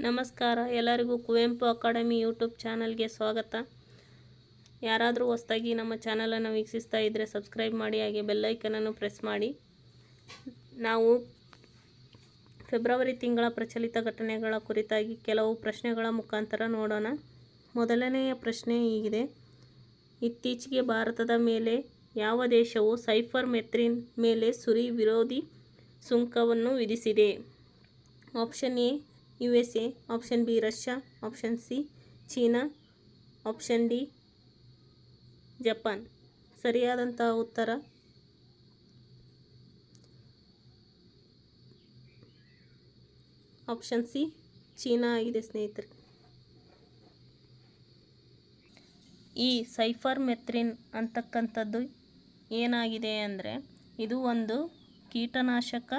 ನಮಸ್ಕಾರ, ಎಲ್ಲರಿಗೂ Kuvempu academy YouTube ಚಾನಲ್ಗೆ ಸ್ವಾಗತ. ಯಾರಾದರೂ ಹೊಸದಾಗಿ ನಮ್ಮ ಚಾನಲನ್ನು ವೀಕ್ಷಿಸ್ತಾ ಇದ್ದರೆ ಸಬ್ಸ್ಕ್ರೈಬ್ ಮಾಡಿ, ಹಾಗೆ ಬೆಲ್ಲೈಕನನ್ನು ಪ್ರೆಸ್ ಮಾಡಿ. ನಾವು ಫೆಬ್ರವರಿ ತಿಂಗಳ ಪ್ರಚಲಿತ ಘಟನೆಗಳ ಕುರಿತಾಗಿ ಕೆಲವು ಪ್ರಶ್ನೆಗಳ ಮುಖಾಂತರ ನೋಡೋಣ. ಮೊದಲನೆಯ ಪ್ರಶ್ನೆ ಹೀಗಿದೆ: ಇತ್ತೀಚೆಗೆ ಭಾರತದ ಮೇಲೆ ಯಾವ ದೇಶವು ಸೈಪರ್ಮೆಥ್ರಿನ್ ಮೇಲೆ ಸುರಿ ವಿರೋಧಿ ಸುಂಕವನ್ನು ವಿಧಿಸಿದೆ? Option A USA, option B Russia, option C China, option D Japan. ಸರಿಯಾದಂತಹ ಉತ್ತರ ಆಪ್ಷನ್ ಸಿ ಚೀನಾ ಆಗಿದೆ ಸ್ನೇಹಿತರೆ. ಈ ಸೈಪರ್ಮೆಥ್ರಿನ್ ಅಂತಕ್ಕಂಥದ್ದು ಏನಾಗಿದೆ ಅಂದರೆ, ಇದು ಒಂದು ಕೀಟನಾಶಕ.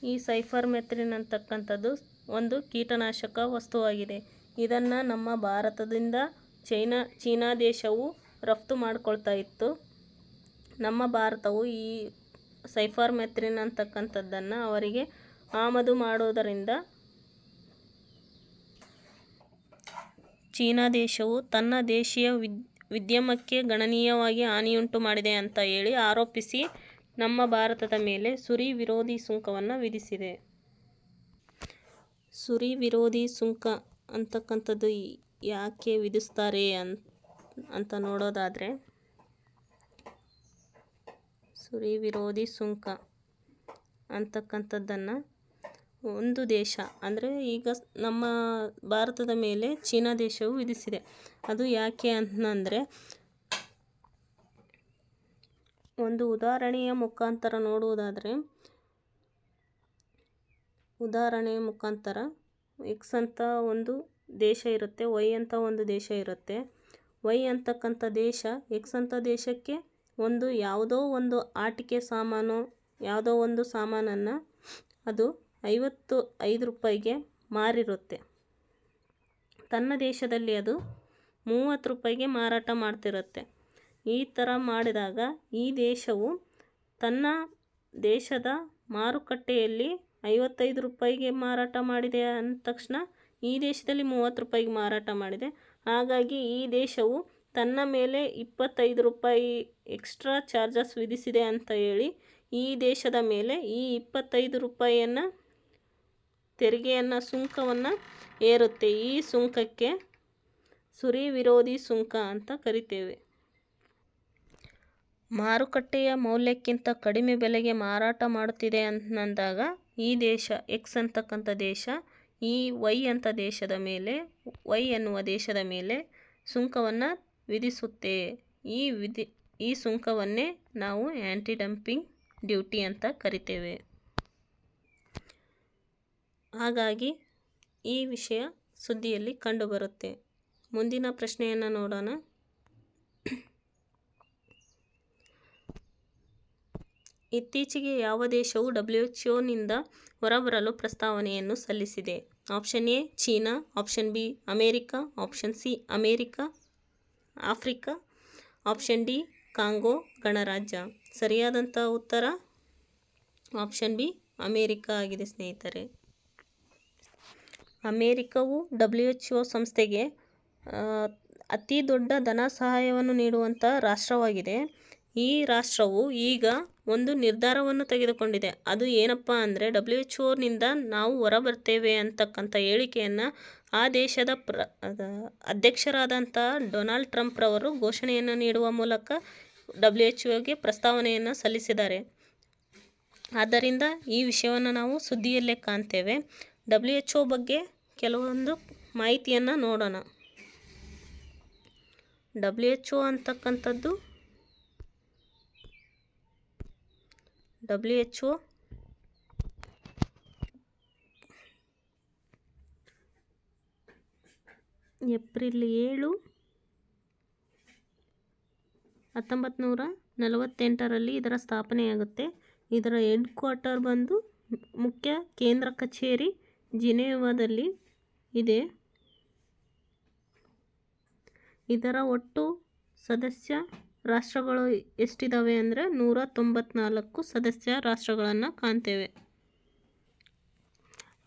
ಈ ಸೈಪರ್ಮೆಥ್ರಿನ್ ಅಂತಕ್ಕಂಥದ್ದು ಒಂದು ಕೀಟನಾಶಕ ವಸ್ತುವಾಗಿದೆ. ಇದನ್ನು ನಮ್ಮ ಭಾರತದಿಂದ ಚೀನಾ ದೇಶವು ರಫ್ತು ಮಾಡ್ಕೊಳ್ತಾ ಇತ್ತು. ನಮ್ಮ ಭಾರತವು ಈ ಸೈಪರ್ಮೆಥ್ರಿನ್ ಅಂತಕ್ಕಂಥದ್ದನ್ನು ಅವರಿಗೆ ಆಮದು ಮಾಡೋದರಿಂದ ಚೀನಾ ದೇಶವು ತನ್ನ ದೇಶೀಯ ಉದ್ಯಮಕ್ಕೆ ಗಣನೀಯವಾಗಿ ಹಾನಿಯುಂಟು ಮಾಡಿದೆ ಅಂತ ಹೇಳಿ ಆರೋಪಿಸಿ ನಮ್ಮ ಭಾರತದ ಮೇಲೆ ಸುರಿ ವಿರೋಧಿ ಸುಂಕವನ್ನು ವಿಧಿಸಿದೆ. ಸುರಿ ವಿರೋಧಿ ಸುಂಕ ಅಂತಕ್ಕಂಥದ್ದು ಯಾಕೆ ವಿಧಿಸ್ತಾರೆ ಅಂತ ನೋಡೋದಾದರೆ, ಸುರಿ ವಿರೋಧಿ ಸುಂಕ ಅಂತಕ್ಕಂಥದ್ದನ್ನು ಒಂದು ದೇಶ ಅಂದರೆ ಈಗ ನಮ್ಮ ಭಾರತದ ಮೇಲೆ ಚೀನಾ ದೇಶವು ವಿಧಿಸಿದೆ. ಅದು ಯಾಕೆ ಅಂತಂದರೆ, ಒಂದು ಉದಾಹರಣೆಯ ಮುಖಾಂತರ ನೋಡುವುದಾದರೆ, ಎಕ್ಸ್ ಅಂತ ಒಂದು ದೇಶ ಇರುತ್ತೆ, ವೈ ಅಂತ ಒಂದು ದೇಶ ಇರುತ್ತೆ. ವೈ ಅಂತಕ್ಕಂಥ ದೇಶ ಎಕ್ಸ್ ಅಂತ ದೇಶಕ್ಕೆ ಯಾವುದೋ ಒಂದು ಆಟಿಕೆ ಸಾಮಾನು, ಯಾವುದೋ ಒಂದು ಸಾಮಾನನ್ನು ಅದು 55 ರೂಪಾಯಿಗೆ ಮಾರಿರುತ್ತೆ. ತನ್ನ ದೇಶದಲ್ಲಿ ಅದು 30 ರೂಪಾಯಿಗೆ ಮಾರಾಟ ಮಾಡ್ತಿರುತ್ತೆ. ಈ ಥರ ಮಾಡಿದಾಗ ಈ ದೇಶವು ತನ್ನ ದೇಶದ ಮಾರುಕಟ್ಟೆಯಲ್ಲಿ 55 ರೂಪಾಯಿಗೆ ಮಾರಾಟ ಮಾಡಿದೆ ಅಂದ ತಕ್ಷಣ ಈ ದೇಶದಲ್ಲಿ 30 ರೂಪಾಯಿಗೆ ಮಾರಾಟ ಮಾಡಿದೆ. ಹಾಗಾಗಿ ಈ ದೇಶವು ತನ್ನ ಮೇಲೆ 25 ರೂಪಾಯಿ ಎಕ್ಸ್ಟ್ರಾ ಚಾರ್ಜಸ್ ವಿಧಿಸಿದೆ ಅಂತ ಹೇಳಿ ಈ ದೇಶದ ಮೇಲೆ ಈ 25 ರೂಪಾಯಿಯನ್ನು ತೆರಿಗೆಯನ್ನು ಸುಂಕವನ್ನು ಏರುತ್ತೆ. ಈ ಸುಂಕಕ್ಕೆ ಸುರಿ ವಿರೋಧಿ ಸುಂಕ ಅಂತ ಕರಿತೇವೆ. ಮಾರುಕಟ್ಟೆಯ ಮೌಲ್ಯಕ್ಕಿಂತ ಕಡಿಮೆ ಬೆಲೆಗೆ ಮಾರಾಟ ಮಾಡುತ್ತಿದೆ ಅಂತಂದಾಗ ಈ ದೇಶ ಎಕ್ಸ್ ಅಂತಕ್ಕಂಥ ದೇಶ ಈ ವೈ ಎನ್ನುವ ದೇಶದ ಮೇಲೆ ಸುಂಕವನ್ನು ವಿಧಿಸುತ್ತೆ. ಈ ಸುಂಕವನ್ನೇ ನಾವು ಆ್ಯಂಟಿ ಡಂಪಿಂಗ್ ಡ್ಯೂಟಿ ಅಂತ ಕರಿತೇವೆ. ಹಾಗಾಗಿ ಈ ವಿಷಯ ಸುದ್ದಿಯಲ್ಲಿ ಕಂಡುಬರುತ್ತೆ. ಮುಂದಿನ ಪ್ರಶ್ನೆಯನ್ನು ನೋಡೋಣ. ಇತ್ತೀಚೆಗೆ ಯಾವ ದೇಶವು WHOನಿಂದ ಹೊರಬರಲು ಪ್ರಸ್ತಾವನೆಯನ್ನು ಸಲ್ಲಿಸಿದೆ? Option A China, option B America, option C Africa, option D Congo ಗಣರಾಜ್ಯ. ಸರಿಯಾದಂಥ ಉತ್ತರ ಆಪ್ಷನ್ ಬಿ ಅಮೇರಿಕಾ ಆಗಿದೆ ಸ್ನೇಹಿತರೆ. ಅಮೇರಿಕವು WHO ಸಂಸ್ಥೆಗೆ ಅತಿ ದೊಡ್ಡ ಧನ ಸಹಾಯವನ್ನು ನೀಡುವಂಥ ರಾಷ್ಟ್ರವಾಗಿದೆ. ಈ ರಾಷ್ಟ್ರವು ಈಗ ಒಂದು ನಿರ್ಧಾರವನ್ನು ತೆಗೆದುಕೊಂಡಿದೆ. ಅದು ಏನಪ್ಪ ಅಂದರೆ, WHOನಿಂದ ನಾವು ಹೊರಬರ್ತೇವೆ ಅಂತಕ್ಕಂಥ ಹೇಳಿಕೆಯನ್ನು ಆ ದೇಶದ ಅಧ್ಯಕ್ಷರಾದಂಥ ಡೊನಾಲ್ಡ್ ಟ್ರಂಪ್ ರವರು ಘೋಷಣೆಯನ್ನು ನೀಡುವ ಮೂಲಕ WHOಗೆ ಪ್ರಸ್ತಾವನೆಯನ್ನು ಸಲ್ಲಿಸಿದ್ದಾರೆ. ಆದ್ದರಿಂದ ಈ ವಿಷಯವನ್ನು ನಾವು ಸುದ್ದಿಯಲ್ಲೇ ಕಾಣ್ತೇವೆ. WHO ಬಗ್ಗೆ ಕೆಲವೊಂದು ಮಾಹಿತಿಯನ್ನು ನೋಡೋಣ. WHO ಅಂತಕ್ಕಂಥದ್ದು ಏಪ್ರಿಲ್ 7, 1948ರಲ್ಲಿ ಇದರ ಸ್ಥಾಪನೆಯಾಗುತ್ತೆ. ಇದರ ಹೆಡ್ ಕ್ವಾರ್ಟರ್ ಬಂದು ಮುಖ್ಯ ಕೇಂದ್ರ ಕಚೇರಿ ಜಿನೇವಾದಲ್ಲಿ ಇದೆ. ಇದರ ಒಟ್ಟು ಸದಸ್ಯ ರಾಷ್ಟ್ರಗಳು ಎಷ್ಟಿದ್ದಾವೆ ಅಂದರೆ 194 ಸದಸ್ಯ ರಾಷ್ಟ್ರಗಳನ್ನು ಕಾಣ್ತೇವೆ.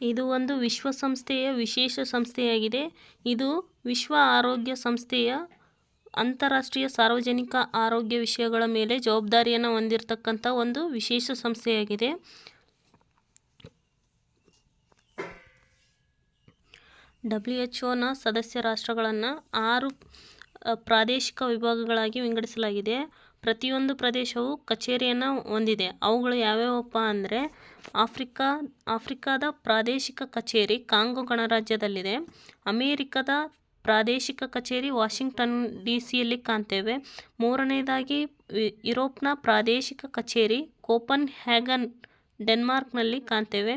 ಇದು ಒಂದು ವಿಶ್ವಸಂಸ್ಥೆಯ ವಿಶೇಷ ಸಂಸ್ಥೆಯಾಗಿದೆ. ಇದು ವಿಶ್ವ ಆರೋಗ್ಯ ಸಂಸ್ಥೆಯ ಅಂತಾರಾಷ್ಟ್ರೀಯ ಸಾರ್ವಜನಿಕ ಆರೋಗ್ಯ ವಿಷಯಗಳ ಮೇಲೆ ಜವಾಬ್ದಾರಿಯನ್ನು ಹೊಂದಿರತಕ್ಕಂಥ ಒಂದು ವಿಶೇಷ ಸಂಸ್ಥೆಯಾಗಿದೆ. WHO ಸದಸ್ಯ ರಾಷ್ಟ್ರಗಳನ್ನು 6 ಪ್ರಾದೇಶಿಕ ವಿಭಾಗಗಳಾಗಿ ವಿಂಗಡಿಸಲಾಗಿದೆ. ಪ್ರತಿಯೊಂದು ಪ್ರದೇಶವು ಕಚೇರಿಯನ್ನು ಹೊಂದಿದೆ. ಅವುಗಳು ಯಾವ್ಯಾವಪ್ಪ ಅಂದರೆ ಆಫ್ರಿಕಾದ ಪ್ರಾದೇಶಿಕ ಕಚೇರಿ ಕಾಂಗೋ ಗಣರಾಜ್ಯದಲ್ಲಿದೆ. ಅಮೇರಿಕದ ಪ್ರಾದೇಶಿಕ ಕಚೇರಿ ವಾಷಿಂಗ್ಟನ್ DC ಕಾಣ್ತೇವೆ. ಮೂರನೇದಾಗಿ ಯುರೋಪ್ನ ಪ್ರಾದೇಶಿಕ ಕಚೇರಿ ಕೋಪನ್ ಹ್ಯಾಗನ್ ಡೆನ್ಮಾರ್ಕ್ನಲ್ಲಿ ಕಾಣ್ತೇವೆ.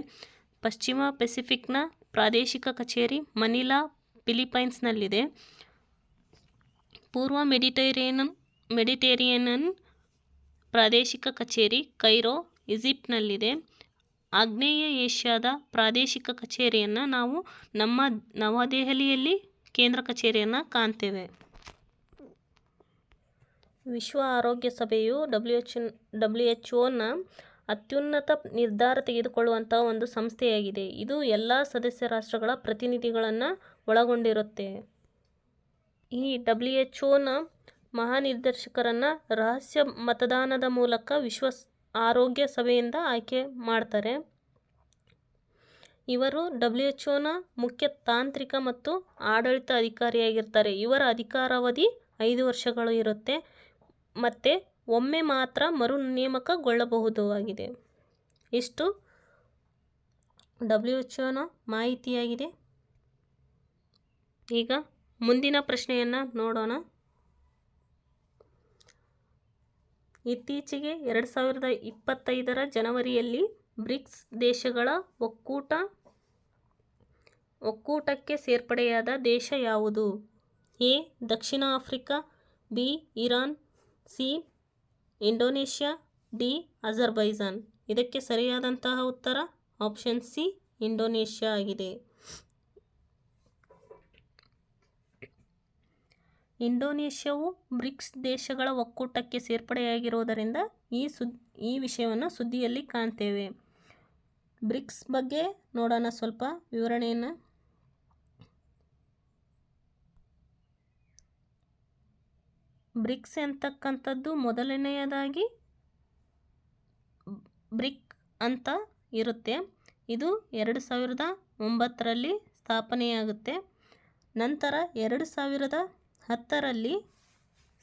ಪಶ್ಚಿಮ ಪೆಸಿಫಿಕ್ನ ಪ್ರಾದೇಶಿಕ ಕಚೇರಿ ಮನಿಲಾ ಫಿಲಿಪೈನ್ಸ್ನಲ್ಲಿದೆ. ಪೂರ್ವ ಮೆಡಿಟೇರಿಯನ್ ಪ್ರಾದೇಶಿಕ ಕಚೇರಿ ಕೈರೋ ಈಜಿಪ್ಟ್ನಲ್ಲಿದೆ. ಆಗ್ನೇಯ ಏಷ್ಯಾದ ಪ್ರಾದೇಶಿಕ ಕಚೇರಿಯನ್ನು ನಾವು ನಮ್ಮ ನವದೆಹಲಿಯಲ್ಲಿ ಕೇಂದ್ರ ಕಚೇರಿಯನ್ನು ಕಾಣ್ತೇವೆ. ವಿಶ್ವ ಆರೋಗ್ಯ ಸಭೆಯು WHO ಅತ್ಯುನ್ನತ ನಿರ್ಧಾರ ತೆಗೆದುಕೊಳ್ಳುವಂಥ ಒಂದು ಸಂಸ್ಥೆಯಾಗಿದೆ. ಇದು ಎಲ್ಲ ಸದಸ್ಯ ರಾಷ್ಟ್ರಗಳ ಪ್ರತಿನಿಧಿಗಳನ್ನು ಒಳಗೊಂಡಿರುತ್ತೆ. ಈ WHO ಮಹಾನಿರ್ದೇಶಕರನ್ನು ರಹಸ್ಯ ಮತದಾನದ ಮೂಲಕ ವಿಶ್ವ ಆರೋಗ್ಯ ಸಭೆಯಿಂದ ಆಯ್ಕೆ ಮಾಡ್ತಾರೆ. ಇವರು WHO ಮುಖ್ಯ ತಾಂತ್ರಿಕ ಮತ್ತು ಆಡಳಿತ ಅಧಿಕಾರಿಯಾಗಿರ್ತಾರೆ. ಇವರ ಅಧಿಕಾರಾವಧಿ 5 ವರ್ಷಗಳು ಇರುತ್ತೆ ಮತ್ತು ಒಮ್ಮೆ ಮಾತ್ರ ಮರು ನೇಮಕಗೊಳ್ಳಬಹುದಾಗಿದೆ. ಇಷ್ಟು WHO ಮಾಹಿತಿಯಾಗಿದೆ. ಈಗ ಮುಂದಿನ ಪ್ರಶ್ನೆಯನ್ನು ನೋಡೋಣ. ಇತ್ತೀಚೆಗೆ 2025 ಜನವರಿಯಲ್ಲಿ ಬ್ರಿಕ್ಸ್ ದೇಶಗಳ ಒಕ್ಕೂಟಕ್ಕೆ ಸೇರ್ಪಡೆಯಾದ ದೇಶ ಯಾವುದು? A. Dakshina Africa, B. Iran, C. Indonesia, D. Azerbaijan. ಇದಕ್ಕೆ ಸರಿಯಾದಂತಹ ಉತ್ತರ ಆಪ್ಷನ್ ಸಿ ಇಂಡೋನೇಷ್ಯಾ ಆಗಿದೆ. ಇಂಡೋನೇಷ್ಯಾವು ಬ್ರಿಕ್ಸ್ ದೇಶಗಳ ಒಕ್ಕೂಟಕ್ಕೆ ಸೇರ್ಪಡೆಯಾಗಿರುವುದರಿಂದ ಈ ವಿಷಯವನ್ನು ಸುದ್ದಿಯಲ್ಲಿ ಕಾಣ್ತೇವೆ. ಬ್ರಿಕ್ಸ್ ಬಗ್ಗೆ ನೋಡೋಣ ಸ್ವಲ್ಪ ವಿವರಣೆಯನ್ನು. ಬ್ರಿಕ್ಸ್ ಅಂತಕ್ಕಂಥದ್ದು ಮೊದಲನೆಯದಾಗಿ ಬ್ರಿಕ್ ಅಂತ ಇರುತ್ತೆ. ಇದು 2009ರಲ್ಲಿ ಸ್ಥಾಪನೆಯಾಗುತ್ತೆ. ನಂತರ 2010ರಲ್ಲಿ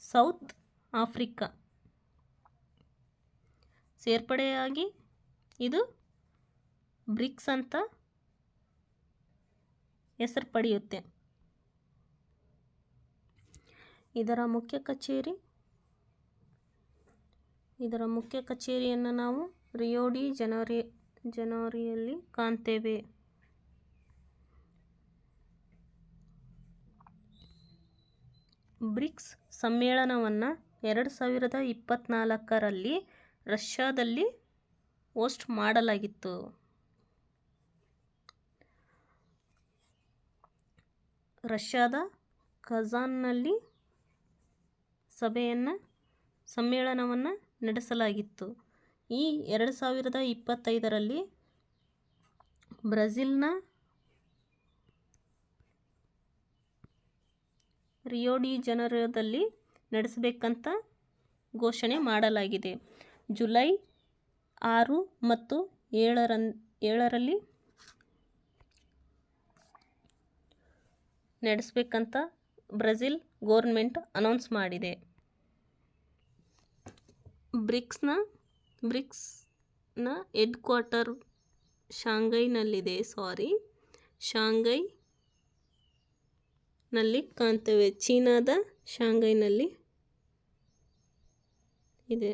ಸೌತ್ ಆಫ್ರಿಕಾ ಸೇರ್ಪಡೆಯಾಗಿ ಇದು ಬ್ರಿಕ್ಸ್ ಅಂತ ಹೆಸರು ಪಡೆಯುತ್ತೆ. ಇದರ ಮುಖ್ಯ ಕಚೇರಿಯನ್ನು ನಾವು ರಿಯೋ ಡಿ ಜನವರಿಯಲ್ಲಿ ಕಾಣ್ತೇವೆ. ಬ್ರಿಕ್ಸ್ ಸಮ್ಮೇಳನವನ್ನು 2024ರಲ್ಲಿ ರಷ್ಯಾದಲ್ಲಿ ಹೋಸ್ಟ್ ಮಾಡಲಾಗಿತ್ತು. ರಷ್ಯಾದ ಕಜಾನ್ನಲ್ಲಿ ಸಮ್ಮೇಳನವನ್ನು ನಡೆಸಲಾಗಿತ್ತು. ಈ 2025ರಲ್ಲಿ ಬ್ರೆಜಿಲ್ನ ರಿಯೋ ಡಿ ಜನವರಿಯಲ್ಲಿ ನಡೆಸಬೇಕಂತ ಘೋಷಣೆ ಮಾಡಲಾಗಿದೆ. ಜುಲೈ 6 ಮತ್ತು 7ರಲ್ಲಿ ನಡೆಸಬೇಕಂತ ಬ್ರೆಜಿಲ್ ಗೌರ್ಮೆಂಟ್ ಅನೌನ್ಸ್ ಮಾಡಿದೆ. ಬ್ರಿಕ್ಸ್ನ ಹೆಡ್ ಕ್ವಾರ್ಟರ್ ಶಾಂಘೈನಲ್ಲಿ ಕಾಣ್ತೇವೆ. ಚೀನಾದ ಶಾಂಘೈನಲ್ಲಿ ಇದೆ.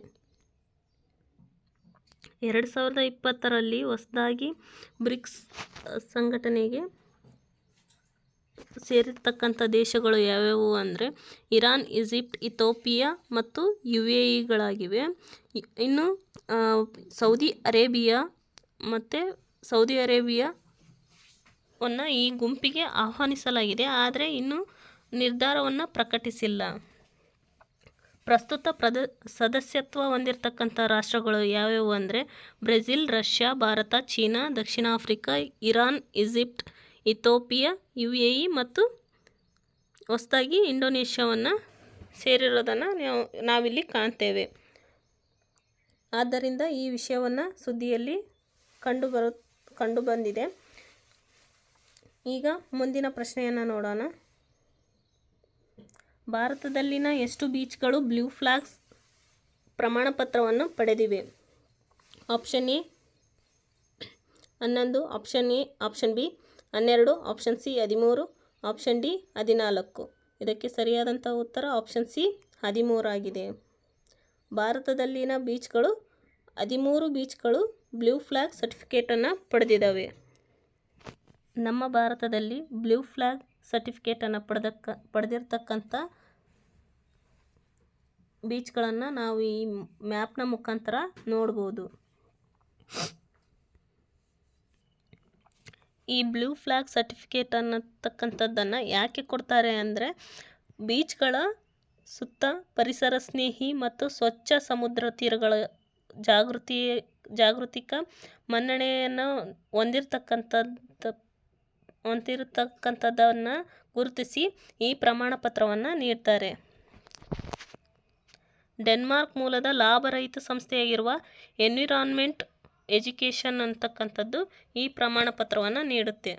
2020ರಲ್ಲಿ ಹೊಸದಾಗಿ ಬ್ರಿಕ್ಸ್ ಸಂಘಟನೆಗೆ ಸೇರಿರ್ತಕ್ಕಂಥ ದೇಶಗಳು ಯಾವ್ಯಾವು ಅಂದರೆ ಇರಾನ್, ಈಜಿಪ್ಟ್, ಇಥಿಯೋಪಿಯಾ ಮತ್ತು UAEಗಳಾಗಿವೆ. ಇನ್ನು ಸೌದಿ ಅರೇಬಿಯಾವನ್ನು ಈ ಗುಂಪಿಗೆ ಆಹ್ವಾನಿಸಲಾಗಿದೆ. ಆದರೆ ಇನ್ನು ನಿರ್ಧಾರವನ್ನು ಪ್ರಕಟಿಸಿಲ್ಲ. ಪ್ರಸ್ತುತ ಸದಸ್ಯತ್ವ ಹೊಂದಿರತಕ್ಕಂಥ ರಾಷ್ಟ್ರಗಳು ಯಾವ್ಯಾವು ಅಂದರೆ ಬ್ರೆಜಿಲ್, ರಷ್ಯಾ, ಭಾರತ, ಚೀನಾ, ದಕ್ಷಿಣ Africa, Iran, Egypt, Ethiopia, UAE ಮತ್ತು ಹೊಸದಾಗಿ ಇಂಡೋನೇಷ್ಯಾವನ್ನು ಸೇರಿರೋದನ್ನು ನಾವಿಲ್ಲಿ ಕಾಣ್ತೇವೆ. ಆದ್ದರಿಂದ ಈ ವಿಷಯವನ್ನು ಸುದ್ದಿಯಲ್ಲಿ ಕಂಡುಬಂದಿದೆ. ಈಗ ಮುಂದಿನ ಪ್ರಶ್ನೆಯನ್ನು ನೋಡೋಣ. ಭಾರತದಲ್ಲಿನ ಎಷ್ಟು ಬೀಚ್ಗಳು ಬ್ಲೂ ಫ್ಲಾಗ್ ಪ್ರಮಾಣಪತ್ರವನ್ನು ಪಡೆದಿವೆ? Option A 11, option B 12, option C 13, option D 14. ಇದಕ್ಕೆ ಸರಿಯಾದಂಥ ಉತ್ತರ ಆಪ್ಷನ್ ಸಿ 13 ಆಗಿದೆ. ಭಾರತದಲ್ಲಿನ ಬೀಚ್ಗಳು 13 ಬೀಚ್ಗಳು ಬ್ಲೂ ಫ್ಲಾಗ್ ಸರ್ಟಿಫಿಕೇಟನ್ನು ಪಡೆದಿದ್ದಾವೆ. ನಮ್ಮ ಭಾರತದಲ್ಲಿ ಬ್ಲೂ ಫ್ಲಾಗ್ ಸರ್ಟಿಫಿಕೇಟನ್ನು ಪಡೆದಿರ್ತಕ್ಕಂಥ ಬೀಚ್ಗಳನ್ನು ನಾವು ಈ ಮ್ಯಾಪ್ನ ಮುಖಾಂತರ ನೋಡ್ಬೋದು. ಈ ಬ್ಲೂ ಫ್ಲಾಗ್ ಸರ್ಟಿಫಿಕೇಟ್ ಅನ್ನತಕ್ಕಂಥದ್ದನ್ನು ಯಾಕೆ ಕೊಡ್ತಾರೆ ಅಂದರೆ ಬೀಚ್ಗಳ ಸುತ್ತ ಪರಿಸರ ಸ್ನೇಹಿ ಮತ್ತು ಸ್ವಚ್ಛ ಸಮುದ್ರ ತೀರಗಳ ಜಾಗೃತಿಕ ಮನ್ನಣೆಯನ್ನು ಹೊಂದಿರತಕ್ಕಂಥದ್ದನ್ನು ಗುರುತಿಸಿ ಈ ಪ್ರಮಾಣ ಪತ್ರವನ್ನು ನೀಡ್ತಾರೆ. ಡೆನ್ಮಾರ್ಕ್ ಮೂಲದ ಲಾಭರಹಿತ ಸಂಸ್ಥೆಯಾಗಿರುವ ಎನ್ವಿರಾನ್ಮೆಂಟ್ ಎಜುಕೇಷನ್ ಅಂತಕ್ಕಂಥದ್ದು ಈ ಪ್ರಮಾಣ ಪತ್ರವನ್ನು ನೀಡುತ್ತೆ.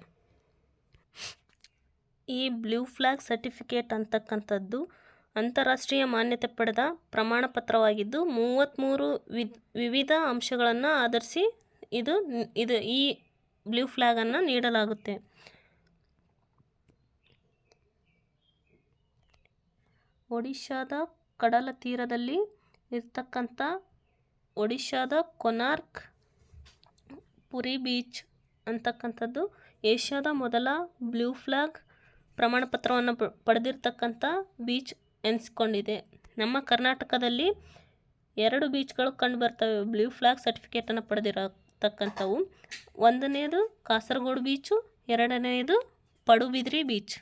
ಈ ಬ್ಲೂ ಫ್ಲಾಗ್ ಸರ್ಟಿಫಿಕೇಟ್ ಅಂತಕ್ಕಂಥದ್ದು ಅಂತಾರಾಷ್ಟ್ರೀಯ ಮಾನ್ಯತೆ ಪಡೆದ ಪ್ರಮಾಣ ಪತ್ರವಾಗಿದ್ದು 33 ವಿವಿಧ ಅಂಶಗಳನ್ನು ಆಧರಿಸಿ ಈ ಬ್ಲೂ ಫ್ಲಾಗನ್ನು ನೀಡಲಾಗುತ್ತೆ. ಒಡಿಶಾದ ಕಡಲ ತೀರದಲ್ಲಿ ಇರ್ತಕ್ಕಂಥ ಒಡಿಶಾದ ಕೊನಾರ್ಕ್ ಪುರಿ ಬೀಚ್ ಅಂತಕ್ಕಂಥದ್ದು ಏಷ್ಯಾದ ಮೊದಲ ಬ್ಲೂ ಫ್ಲಾಗ್ ಪ್ರಮಾಣಪತ್ರವನ್ನು ಪಡೆದಿರ್ತಕ್ಕಂಥ ಬೀಚ್ ಎನಿಸ್ಕೊಂಡಿದೆ. ನಮ್ಮ ಕರ್ನಾಟಕದಲ್ಲಿ 2 ಬೀಚ್ಗಳು ಕಂಡುಬರ್ತವೆ ಬ್ಲೂ ಫ್ಲಾಗ್ ಸರ್ಟಿಫಿಕೇಟನ್ನು ಪಡೆದಿರತಕ್ಕಂಥವು. ಒಂದನೇದು ಕಾಸರಗೋಡು ಬೀಚು, ಎರಡನೆಯದು ಪಡುಬಿದ್ರಿ ಬೀಚ್.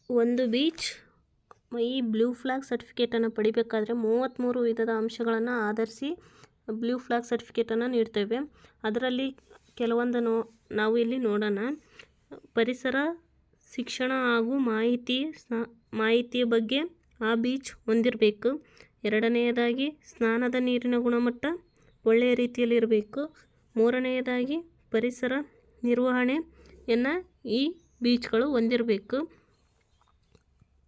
ಒಂದು ಬೀಚ್ ಈ ಬ್ಲೂ ಫ್ಲಾಗ್ ಸರ್ಟಿಫಿಕೇಟನ್ನು ಪಡಿಬೇಕಾದ್ರೆ 33 ವಿಧದ ಅಂಶಗಳನ್ನು ಆಧರಿಸಿ ಬ್ಲೂ ಫ್ಲಾಗ್ ಸರ್ಟಿಫಿಕೇಟನ್ನು ನೀಡ್ತೇವೆ. ಅದರಲ್ಲಿ ಕೆಲವೊಂದನ್ನು ನಾವು ಇಲ್ಲಿ ನೋಡೋಣ. ಪರಿಸರ ಶಿಕ್ಷಣ ಹಾಗೂ ಮಾಹಿತಿಯ ಬಗ್ಗೆ ಆ ಬೀಚ್ ಹೊಂದಿರಬೇಕು. ಎರಡನೆಯದಾಗಿ ಸ್ನಾನದ ನೀರಿನ ಗುಣಮಟ್ಟ ಒಳ್ಳೆಯ ರೀತಿಯಲ್ಲಿ ಇರಬೇಕು. ಮೂರನೆಯದಾಗಿ ಪರಿಸರ ನಿರ್ವಹಣೆಯನ್ನು ಈ ಬೀಚ್ಗಳು ಹೊಂದಿರಬೇಕು.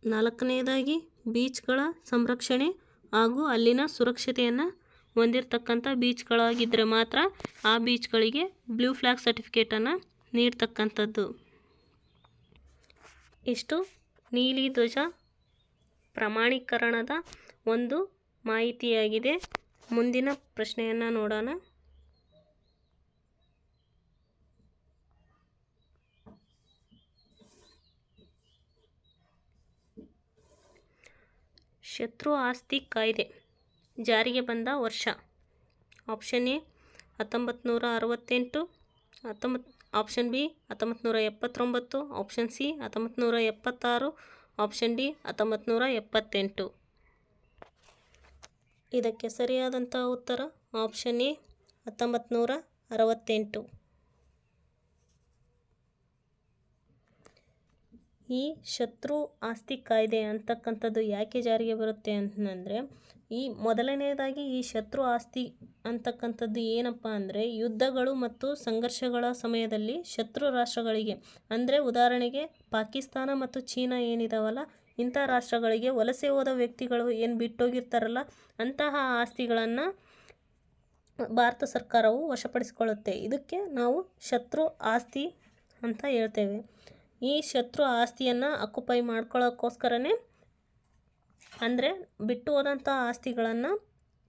ನಾಲ್ಕನೆಯದಾಗಿ ಬೀಚ್ಗಳ ಸಂರಕ್ಷಣೆ ಹಾಗೂ ಅಲ್ಲಿನ ಸುರಕ್ಷತೆಯನ್ನು ಹೊಂದಿರತಕ್ಕಂಥ ಬೀಚ್ಗಳಾಗಿದ್ದರೆ ಮಾತ್ರ ಆ ಬೀಚ್ಗಳಿಗೆ ಬ್ಲೂ ಫ್ಲಾಗ್ ಸರ್ಟಿಫಿಕೇಟನ್ನು ನೀಡ್ತಕ್ಕಂಥದ್ದು. ಇಷ್ಟು ನೀಲಿ ಧ್ವಜ ಪ್ರಮಾಣೀಕರಣದ ಒಂದು ಮಾಹಿತಿಯಾಗಿದೆ. ಮುಂದಿನ ಪ್ರಶ್ನೆಯನ್ನು ನೋಡೋಣ. ಶತ್ರು ಆಸ್ತಿ ಕಾಯ್ದೆ ಜಾರಿಗೆ ಬಂದ ವರ್ಷ? Option A 1968, option B 1979, option C 1976, option D 1978. ಇದಕ್ಕೆ ಸರಿಯಾದಂಥ ಉತ್ತರ ಆಪ್ಷನ್ ಎ 1968. ಈ ಶತ್ರು ಆಸ್ತಿ ಕಾಯ್ದೆ ಅಂತಕ್ಕಂಥದ್ದು ಯಾಕೆ ಜಾರಿಗೆ ಬರುತ್ತೆ ಅಂತಂದರೆ ಮೊದಲನೆಯದಾಗಿ ಈ ಶತ್ರು ಆಸ್ತಿ ಅಂತಕ್ಕಂಥದ್ದು ಏನಪ್ಪ ಅಂದರೆ ಯುದ್ಧಗಳು ಮತ್ತು ಸಂಘರ್ಷಗಳ ಸಮಯದಲ್ಲಿ ಶತ್ರು ರಾಷ್ಟ್ರಗಳಿಗೆ ಅಂದರೆ ಉದಾಹರಣೆಗೆ ಪಾಕಿಸ್ತಾನ ಮತ್ತು ಚೀನಾ ಏನಿದಾವಲ್ಲ ಇಂಥ ರಾಷ್ಟ್ರಗಳಿಗೆ ವಲಸೆ ಹೋದ ವ್ಯಕ್ತಿಗಳು ಏನು ಬಿಟ್ಟೋಗಿರ್ತಾರಲ್ಲ ಅಂತಹ ಆಸ್ತಿಗಳನ್ನು ಭಾರತ ಸರ್ಕಾರವು ವಶಪಡಿಸಿಕೊಳ್ಳುತ್ತೆ. ಇದಕ್ಕೆ ನಾವು ಶತ್ರು ಆಸ್ತಿ ಅಂತ ಹೇಳ್ತೇವೆ. ಈ ಶತ್ರು ಆಸ್ತಿಯನ್ನು ಅಕ್ಯುಪೈ ಮಾಡ್ಕೊಳ್ಳೋಕ್ಕೋಸ್ಕರನೇ ಅಂದರೆ ಬಿಟ್ಟು ಹೋದಂಥ ಆಸ್ತಿಗಳನ್ನು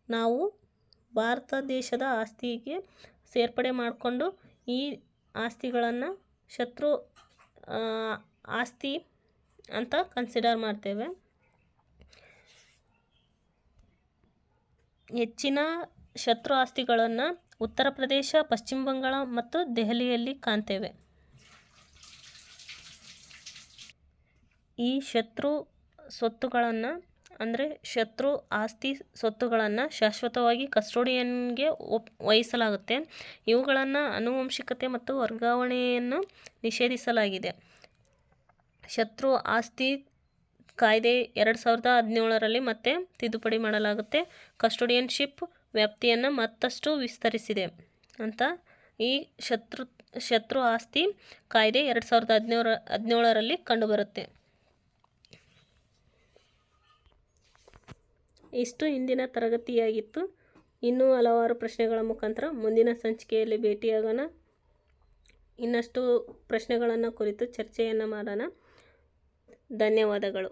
ನಾವು ಭಾರತ ದೇಶದ ಆಸ್ತಿಗೆ ಸೇರ್ಪಡೆ ಮಾಡಿಕೊಂಡು ಈ ಆಸ್ತಿಗಳನ್ನು ಶತ್ರು ಆಸ್ತಿ ಅಂತ ಕನ್ಸಿಡರ್ ಮಾಡ್ತೇವೆ. ಹೆಚ್ಚಿನ ಶತ್ರು ಆಸ್ತಿಗಳನ್ನು ಉತ್ತರ ಪ್ರದೇಶ, ಪಶ್ಚಿಮ ಬಂಗಾಳ ಮತ್ತು ದೆಹಲಿಯಲ್ಲಿ ಕಾಣ್ತೇವೆ. ಈ ಶತ್ರು ಸ್ವತ್ತುಗಳನ್ನು ಅಂದರೆ ಶತ್ರು ಆಸ್ತಿ ಸ್ವತ್ತುಗಳನ್ನು ಶಾಶ್ವತವಾಗಿ ಕಸ್ಟೋಡಿಯನ್ಗೆ ವಹಿಸಲಾಗುತ್ತೆ. ಇವುಗಳನ್ನು ಆನುವಂಶಿಕತೆ ಮತ್ತು ವರ್ಗಾವಣೆಯನ್ನು ನಿಷೇಧಿಸಲಾಗಿದೆ. ಶತ್ರು ಆಸ್ತಿ ಕಾಯ್ದೆ 2017ರಲ್ಲಿ ಮತ್ತೆ ತಿದ್ದುಪಡಿ ಮಾಡಲಾಗುತ್ತೆ. ಕಸ್ಟೋಡಿಯನ್ಶಿಪ್ ವ್ಯಾಪ್ತಿಯನ್ನು ಮತ್ತಷ್ಟು ವಿಸ್ತರಿಸಿದೆ ಅಂತ ಈ ಶತ್ರು ಆಸ್ತಿ ಕಾಯ್ದೆ 2017ರಲ್ಲಿ ಕಂಡುಬರುತ್ತೆ. ಇಷ್ಟು ಇಂದಿನ ತರಗತಿಯಾಗಿತ್ತು. ಇನ್ನೂ ಹಲವಾರು ಪ್ರಶ್ನೆಗಳ ಮುಖಾಂತರ ಮುಂದಿನ ಸಂಚಿಕೆಯಲ್ಲಿ ಭೇಟಿಯಾಗೋಣ. ಇನ್ನಷ್ಟು ಪ್ರಶ್ನೆಗಳನ್ನು ಕುರಿತು ಚರ್ಚೆಯನ್ನು ಮಾಡೋಣ. ಧನ್ಯವಾದಗಳು.